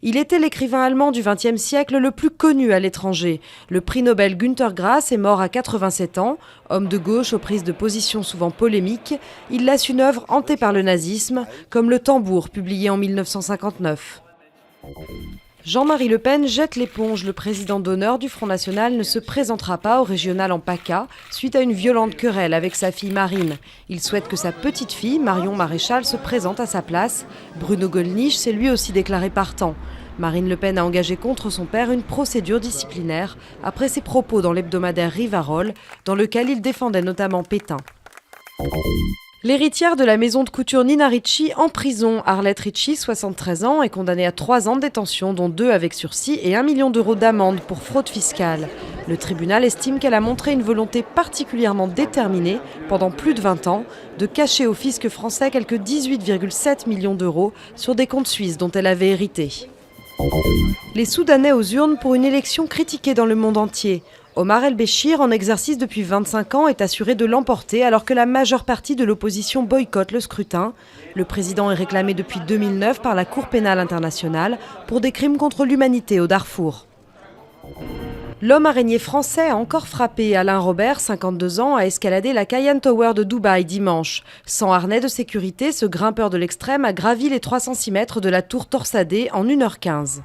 Il était l'écrivain allemand du XXe siècle le plus connu à l'étranger. Le prix Nobel Günter Grass est mort à 87 ans. Homme de gauche aux prises de position souvent polémiques, il laisse une œuvre hantée par le nazisme, comme Le Tambour, publié en 1959. Jean-Marie Le Pen jette l'éponge. Le président d'honneur du Front National ne se présentera pas au régional en PACA suite à une violente querelle avec sa fille Marine. Il souhaite que sa petite fille, Marion Maréchal, se présente à sa place. Bruno Gollnisch s'est lui aussi déclaré partant. Marine Le Pen a engagé contre son père une procédure disciplinaire après ses propos dans l'hebdomadaire Rivarol, dans lequel il défendait notamment Pétain. L'héritière de la maison de couture Nina Ricci en prison. Arlette Ricci, 73 ans, est condamnée à 3 ans de détention, dont 2 avec sursis et 1 million d'euros d'amende pour fraude fiscale. Le tribunal estime qu'elle a montré une volonté particulièrement déterminée, pendant plus de 20 ans, de cacher au fisc français quelques 18,7 millions d'euros sur des comptes suisses dont elle avait hérité. Les Soudanais aux urnes pour une élection critiquée dans le monde entier. Omar El-Béchir, en exercice depuis 25 ans, est assuré de l'emporter alors que la majeure partie de l'opposition boycotte le scrutin. Le président est réclamé depuis 2009 par la Cour pénale internationale pour des crimes contre l'humanité au Darfour. L'homme araignée français a encore frappé. Alain Robert, 52 ans, a escaladé la Cayenne Tower de Dubaï dimanche. Sans harnais de sécurité, ce grimpeur de l'extrême a gravi les 306 mètres de la tour torsadée en 1h15.